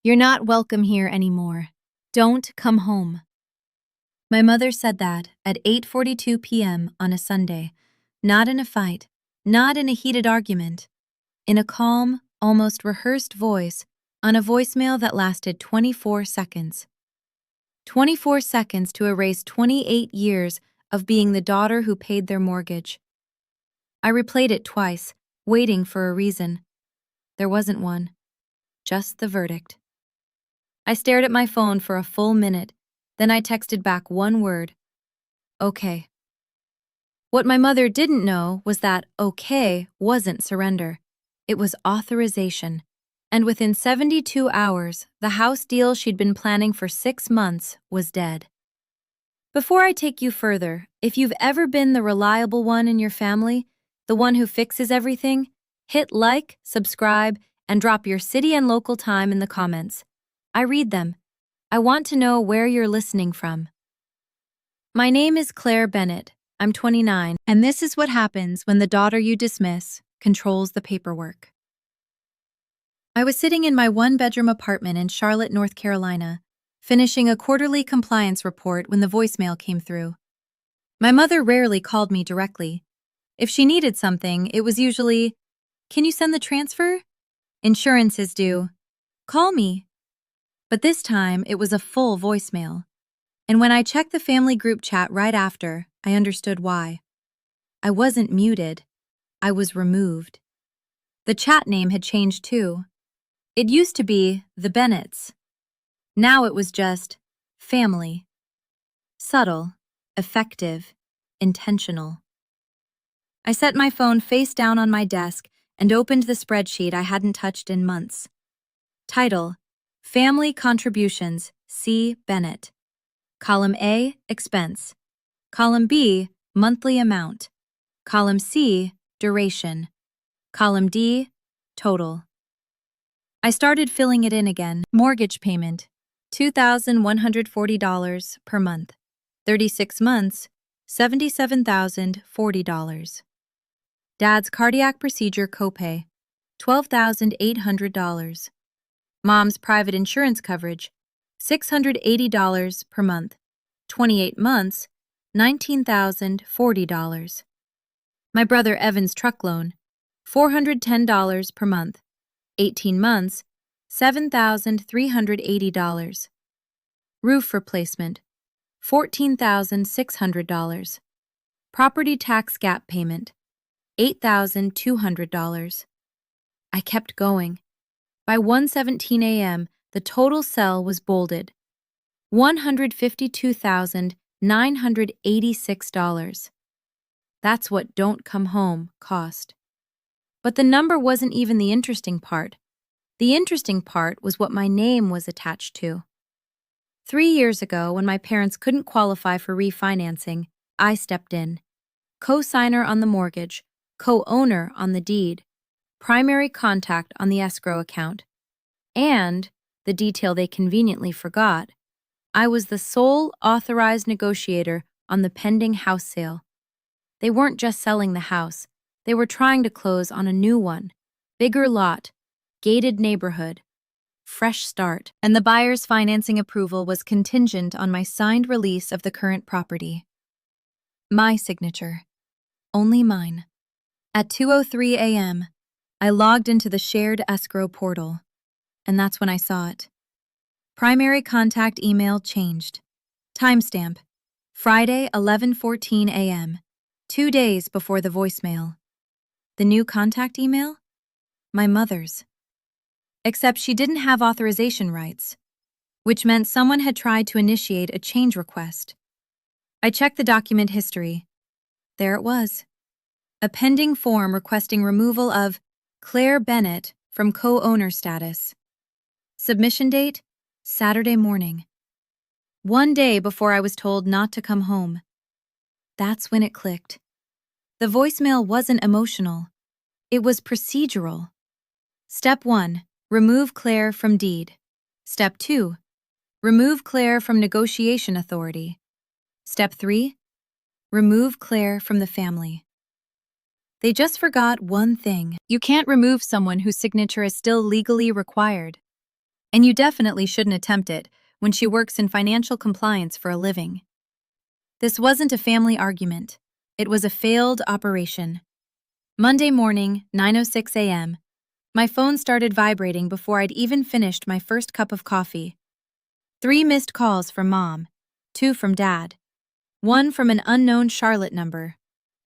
You're not welcome here anymore. Don't come home. My mother said that at 8:42 p.m. on a Sunday, not in a fight, not in a heated argument, in a calm, almost rehearsed voice on a voicemail that lasted 24 seconds. 24 seconds to erase 28 years of being the daughter who paid their mortgage. I replayed it twice, waiting for a reason. There wasn't one, just the verdict. I stared at my phone for a full minute, then I texted back one word: okay. What my mother didn't know was that okay wasn't surrender. It was authorization. And within 72 hours, the house deal she'd been planning for 6 months was dead. Before I take you further, if you've ever been the reliable one in your family, the one who fixes everything, hit like, subscribe, and drop your city and local time in the comments. I read them. I want to know where you're listening from. My name is Claire Bennett. I'm 29, and this is what happens when the daughter you dismiss controls the paperwork. I was sitting in my one-bedroom apartment in Charlotte, North Carolina, finishing a quarterly compliance report when the voicemail came through. My mother rarely called me directly. If she needed something, it was usually, "Can you send the transfer? Insurance is due. Call me." But this time, it was a full voicemail. And when I checked the family group chat right after, I understood why. I wasn't muted. I was removed. The chat name had changed too. It used to be The Bennetts. Now it was just family. Subtle, effective, intentional. I set my phone face down on my desk and opened the spreadsheet I hadn't touched in months. Title: Family Contributions, C. Bennett. Column A, Expense. Column B, Monthly Amount. Column C, Duration. Column D, Total. I started filling it in again. Mortgage payment, $2,140 per month. 36 months, $77,040. Dad's cardiac procedure copay, $12,800. Mom's private insurance coverage, $680 per month. 28 months, $19,040. My brother Evan's truck loan, $410 per month. 18 months, $7,380. Roof replacement, $14,600. Property tax gap payment, $8,200. I kept going. By 1:17 a.m., the total cell was bolded: $152,986. That's what Don't Come Home cost. But the number wasn't even the interesting part. The interesting part was what my name was attached to. 3 years ago, when my parents couldn't qualify for refinancing, I stepped in. Co-signer on the mortgage, co-owner on the deed, primary contact on the escrow account. And, the detail they conveniently forgot, I was the sole authorized negotiator on the pending house sale. They weren't just selling the house. They were trying to close on a new one, bigger lot, gated neighborhood, fresh start, and the buyer's financing approval was contingent on my signed release of the current property. My signature. Only mine. At 2:03 a.m., I logged into the shared escrow portal, and that's when I saw it. Primary contact email changed. Timestamp: Friday, 11:14 a.m., 2 days before the voicemail. The new contact email? My mother's. Except she didn't have authorization rights, which meant someone had tried to initiate a change request. I checked the document history. There it was. A pending form requesting removal of Claire Bennett from co-owner status. Submission date: Saturday morning. 1 day before I was told not to come home. That's when it clicked. The voicemail wasn't emotional. It was procedural. Step 1, remove Claire from deed. Step 2, remove Claire from negotiation authority. Step 3, remove Claire from the family. They just forgot one thing. You can't remove someone whose signature is still legally required. And you definitely shouldn't attempt it when she works in financial compliance for a living. This wasn't a family argument. It was a failed operation. Monday morning, 9:06 a.m., my phone started vibrating before I'd even finished my first cup of coffee. 3 missed calls from Mom, 2 from Dad, 1 from an unknown Charlotte number.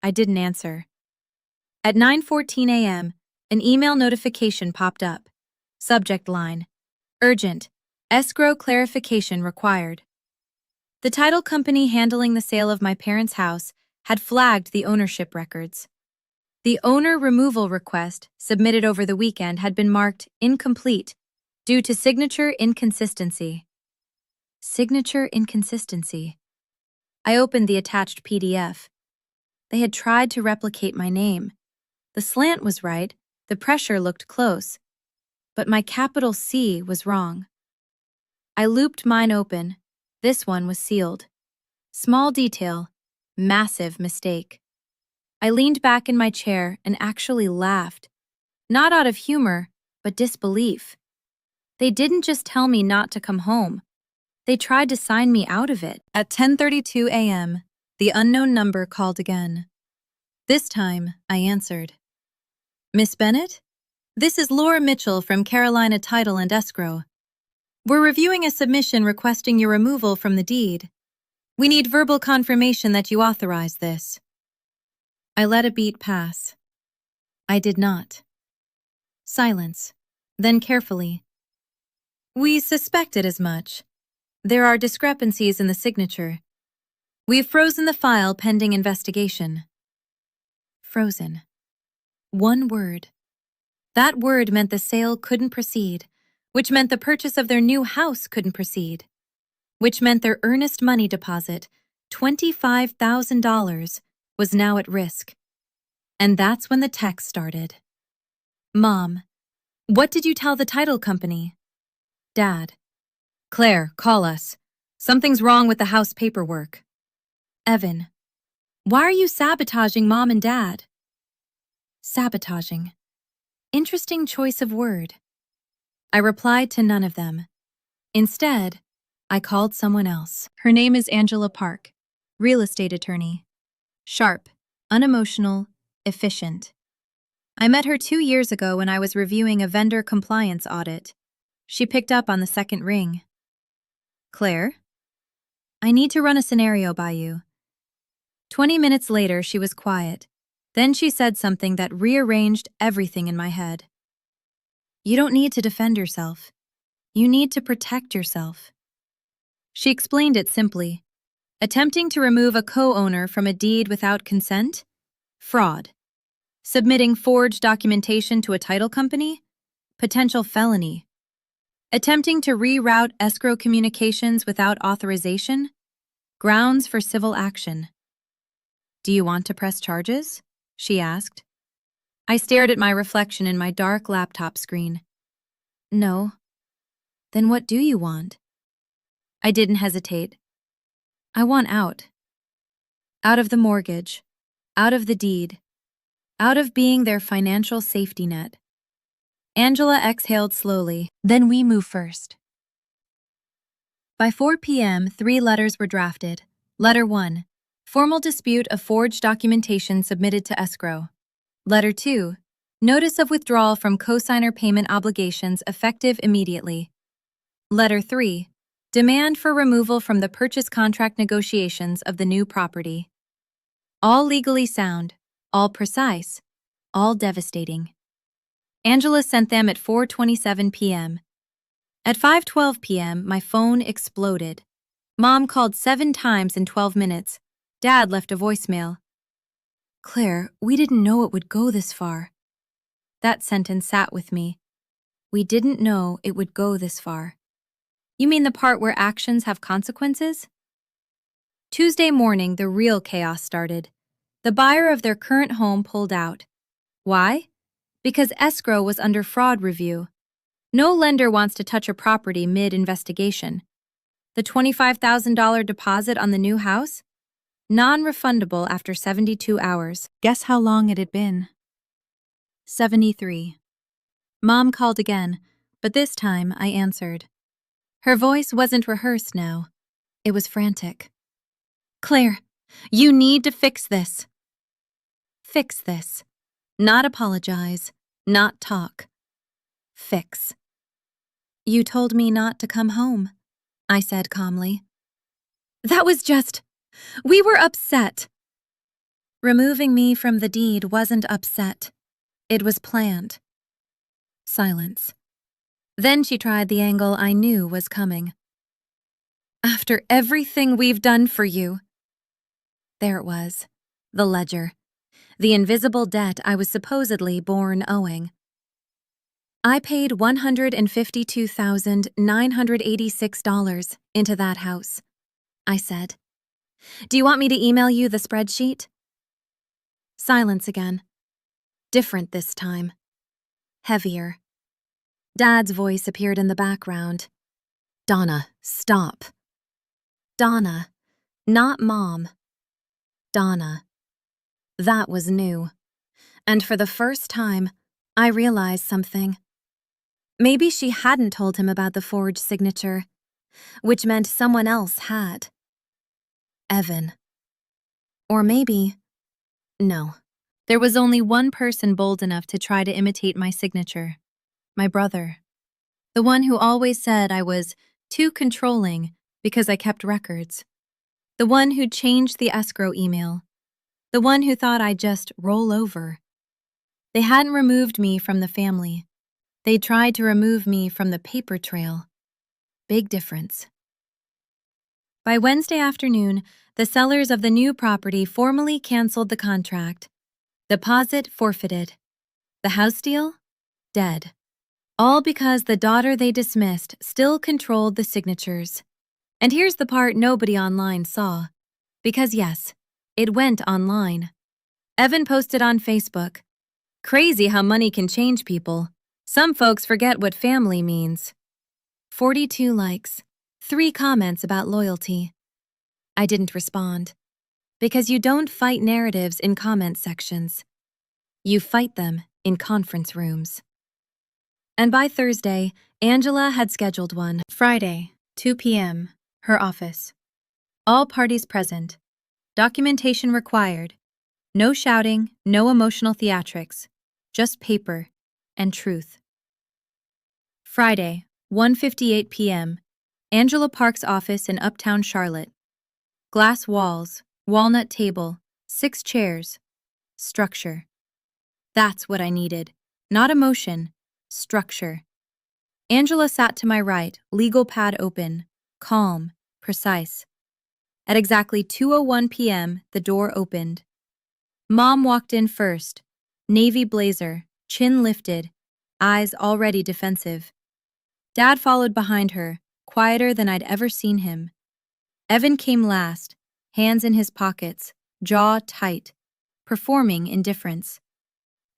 I didn't answer. At 9:14 a.m., an email notification popped up. Subject line: Urgent. Escrow clarification required. The title company handling the sale of my parents' house had flagged the ownership records. The owner removal request submitted over the weekend had been marked incomplete due to signature inconsistency. Signature inconsistency. I opened the attached PDF. They had tried to replicate my name. The slant was right, the pressure looked close, but my capital C was wrong. I looped mine open. This one was sealed. Small detail, massive mistake. I leaned back in my chair and actually laughed. Not out of humor, but disbelief. They didn't just tell me not to come home. They tried to sign me out of it. At 10:32 a.m., the unknown number called again. This time, I answered. Miss Bennett? This is Laura Mitchell from Carolina Title and Escrow. We're reviewing a submission requesting your removal from the deed. We need verbal confirmation that you authorize this. I let a beat pass. I did not. Silence. Then carefully. We suspected as much. There are discrepancies in the signature. We've frozen the file pending investigation. Frozen. One word. That word meant the sale couldn't proceed, which meant the purchase of their new house couldn't proceed, which meant their earnest money deposit, $25,000, was now at risk. And that's when the text started. Mom, what did you tell the title company? Dad, Claire, call us. Something's wrong with the house paperwork. Evan, why are you sabotaging Mom and Dad? Sabotaging. Interesting choice of word. I replied to none of them. Instead, I called someone else. Her name is Angela Park, real estate attorney. Sharp, unemotional, efficient. I met her 2 years ago when I was reviewing a vendor compliance audit. She picked up on the second ring. Claire, I need to run a scenario by you. 20 minutes later, she was quiet. Then she said something that rearranged everything in my head. You don't need to defend yourself. You need to protect yourself. She explained it simply. Attempting to remove a co-owner from a deed without consent? Fraud. Submitting forged documentation to a title company? Potential felony. Attempting to reroute escrow communications without authorization? Grounds for civil action. Do you want to press charges? She asked. I stared at my reflection in my dark laptop screen. No. Then what do you want? I didn't hesitate. I want out. Out of the mortgage. Out of the deed. Out of being their financial safety net. Angela exhaled slowly. Then we move first. By 4 p.m., 3 letters were drafted. Letter 1. Formal dispute of forged documentation submitted to escrow. Letter 2. Notice of withdrawal from cosigner payment obligations effective immediately. Letter 3. Demand for removal from the purchase contract negotiations of the new property. All legally sound, all precise, all devastating. Angela sent them at 4:27 p.m. At 5:12 p.m., my phone exploded. Mom called 7 times in 12 minutes. Dad left a voicemail. Claire, we didn't know it would go this far. That sentence sat with me. We didn't know it would go this far. You mean the part where actions have consequences? Tuesday morning, the real chaos started. The buyer of their current home pulled out. Why? Because escrow was under fraud review. No lender wants to touch a property mid-investigation. The $25,000 deposit on the new house? Non-refundable after 72 hours. Guess how long it had been? 73. Mom called again. But this time, I answered. Her voice wasn't rehearsed now. It was frantic. Claire, you need to fix this. Fix this. Not apologize. Not talk. Fix. You told me not to come home, I said calmly. That was just... We were upset. Removing me from the deed wasn't upset. It was planned. Silence. Then she tried the angle I knew was coming. After everything we've done for you. There it was. The ledger. The invisible debt I was supposedly born owing. I paid $152,986 into that house, I said. Do you want me to email you the spreadsheet? Silence again. Different this time. Heavier. Dad's voice appeared in the background. Donna, stop. Donna, not Mom. Donna. That was new. And for the first time, I realized something. Maybe she hadn't told him about the forged signature, which meant someone else had. Evan. Or maybe... No. There was only one person bold enough to try to imitate my signature. My brother. The one who always said I was too controlling because I kept records. The one who changed the escrow email. The one who thought I'd just roll over. They hadn't removed me from the family. They tried to remove me from the paper trail. Big difference. By Wednesday afternoon, the sellers of the new property formally canceled the contract. Deposit forfeited. The house deal? Dead. All because the daughter they dismissed still controlled the signatures. And here's the part nobody online saw. Because yes, it went online. Evan posted on Facebook. Crazy how money can change people. Some folks forget what family means. 42 likes, 3 comments about loyalty. I didn't respond. Because you don't fight narratives in comment sections. You fight them in conference rooms. And by Thursday, Angela had scheduled one. Friday, 2 p.m., her office. All parties present. Documentation required. No shouting, no emotional theatrics. Just paper and truth. Friday, 1:58 p.m., Angela Park's office in Uptown Charlotte. Glass walls, walnut table, 6 chairs. Structure. That's what I needed. Not emotion, structure. Angela sat to my right, legal pad open, calm, precise. At exactly 2:01 p.m., the door opened. Mom walked in first, navy blazer, chin lifted, eyes already defensive. Dad followed behind her, quieter than I'd ever seen him. Evan came last, hands in his pockets, jaw tight, performing indifference.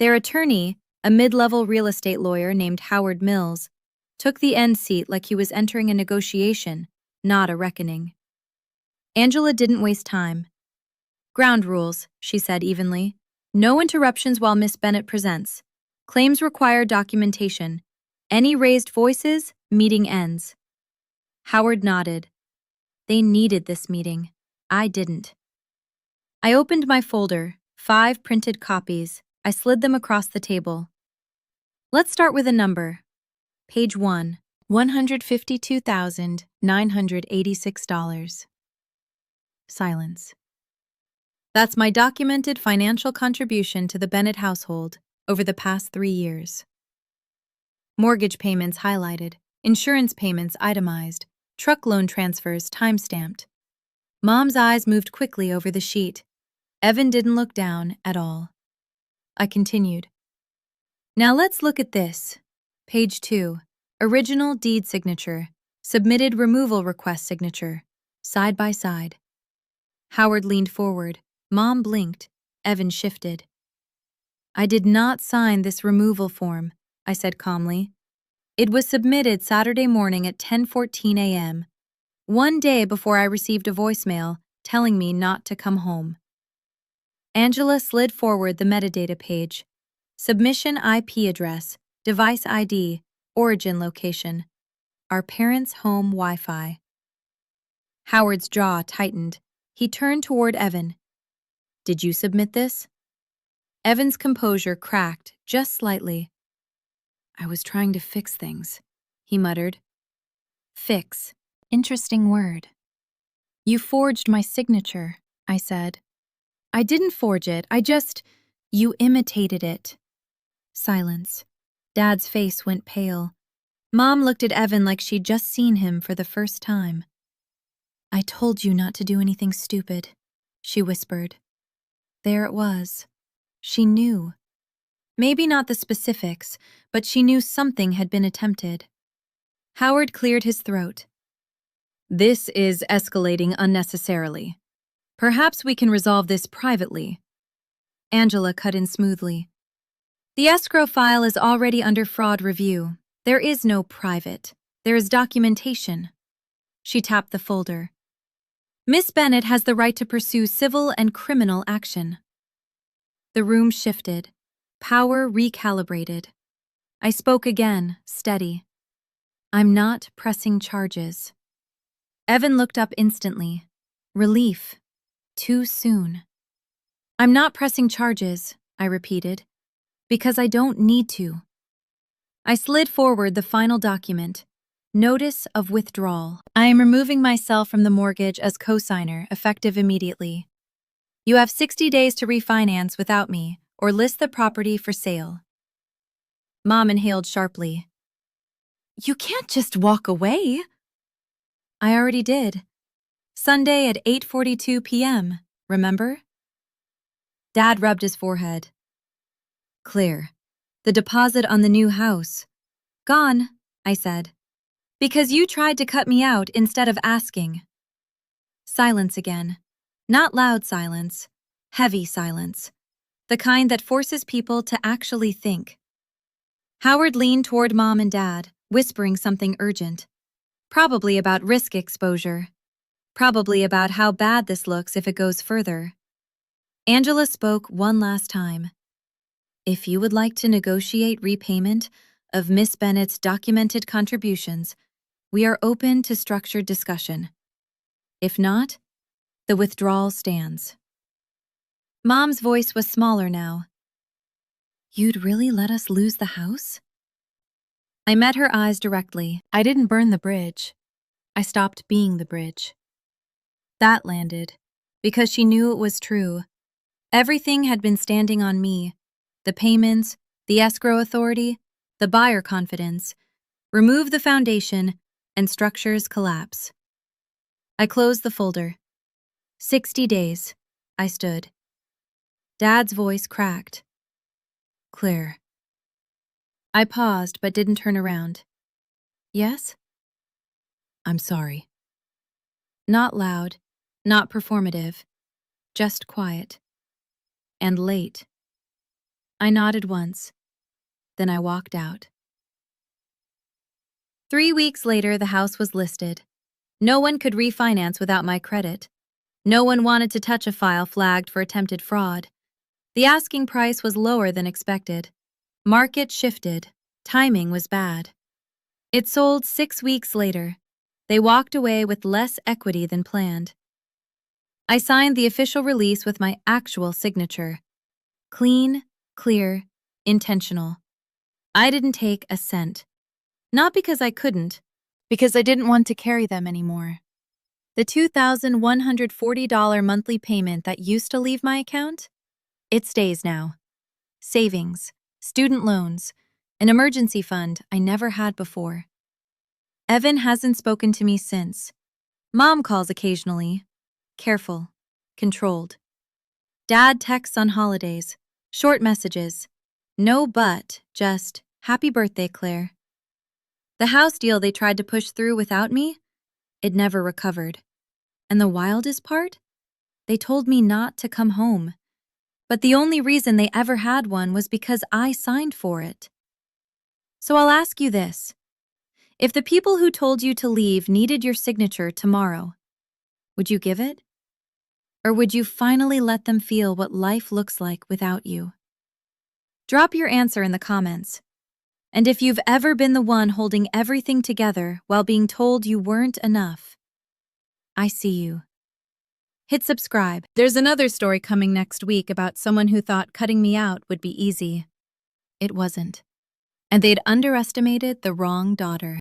Their attorney, a mid-level real estate lawyer named Howard Mills, took the end seat like he was entering a negotiation, not a reckoning. Angela didn't waste time. Ground rules, she said evenly. No interruptions while Miss Bennett presents. Claims require documentation. Any raised voices, meeting ends. Howard nodded. They needed this meeting. I didn't. I opened my folder, 5 printed copies. I slid them across the table. Let's start with a number. Page 1, $152,986. Silence. That's my documented financial contribution to the Bennett household over the past 3 years. Mortgage payments highlighted, insurance payments itemized, truck loan transfers time-stamped. Mom's eyes moved quickly over the sheet. Evan didn't look down at all. I continued. Now let's look at this. Page 2, original deed signature, submitted removal request signature, side by side. Howard leaned forward. Mom blinked. Evan shifted. I did not sign this removal form, I said calmly. It was submitted Saturday morning at 10:14 a.m., one day before I received a voicemail telling me not to come home. Angela slid forward the metadata page. Submission IP address, device ID, Origin location. Our parents' home Wi-Fi. Howard's jaw tightened. He turned toward Evan. Did you submit this? Evan's composure cracked just slightly. I was trying to fix things, he muttered. Fix. Interesting word. You forged my signature, I said. I didn't forge it, you imitated it. Silence. Dad's face went pale. Mom looked at Evan like she'd just seen him for the first time. I told you not to do anything stupid, she whispered. There it was. She knew. Maybe not the specifics, but she knew something had been attempted. Howard cleared his throat. This is escalating unnecessarily. Perhaps we can resolve this privately. Angela cut in smoothly. The escrow file is already under fraud review. There is no private. There is documentation. She tapped the folder. Miss Bennett has the right to pursue civil and criminal action. The room shifted. Power recalibrated. I spoke again, steady. I'm not pressing charges. Evan looked up instantly. Relief. Too soon. I'm not pressing charges, I repeated, because I don't need to. I slid forward the final document. Notice of withdrawal. I am removing myself from the mortgage as co-signer, effective immediately. You have 60 days to refinance without me, or list the property for sale. Mom inhaled sharply. You can't just walk away. I already did. Sunday at 8:42 p.m., remember? Dad rubbed his forehead. Clear. The deposit on the new house. Gone, I said. Because you tried to cut me out instead of asking. Silence again. Not loud silence. Heavy silence. The kind that forces people to actually think. Howard leaned toward Mom and Dad, whispering something urgent. Probably about risk exposure. Probably about how bad this looks if it goes further. Angela spoke one last time. If you would like to negotiate repayment of Miss Bennett's documented contributions, we are open to structured discussion. If not, the withdrawal stands. Mom's voice was smaller now. You'd really let us lose the house? I met her eyes directly. I didn't burn the bridge. I stopped being the bridge. That landed, because she knew it was true. Everything had been standing on me. The payments, the escrow authority, the buyer confidence. Remove the foundation, and structures collapse. I closed the folder. 60 days, I stood. Dad's voice cracked. Clear. I paused but didn't turn around. Yes? I'm sorry. Not loud, not performative, just quiet. And late. I nodded once, then I walked out. 3 weeks later, the house was listed. No one could refinance without my credit. No one wanted to touch a file flagged for attempted fraud. The asking price was lower than expected. Market shifted. Timing was bad. It sold 6 weeks later. They walked away with less equity than planned. I signed the official release with my actual signature. Clean, clear, intentional. I didn't take a cent. Not because I couldn't, because I didn't want to carry them anymore. The $2,140 monthly payment that used to leave my account? It stays now. Savings, student loans, an emergency fund I never had before. Evan hasn't spoken to me since. Mom calls occasionally. Careful, controlled. Dad texts on holidays, short messages. No but, just, happy birthday, Claire. The house deal they tried to push through without me? It never recovered. And the wildest part? They told me not to come home. But the only reason they ever had one was because I signed for it. So I'll ask you this. If the people who told you to leave needed your signature tomorrow, would you give it? Or would you finally let them feel what life looks like without you? Drop your answer in the comments. And if you've ever been the one holding everything together while being told you weren't enough, I see you. Hit subscribe. There's another story coming next week about someone who thought cutting me out would be easy. It wasn't. And they'd underestimated the wrong daughter.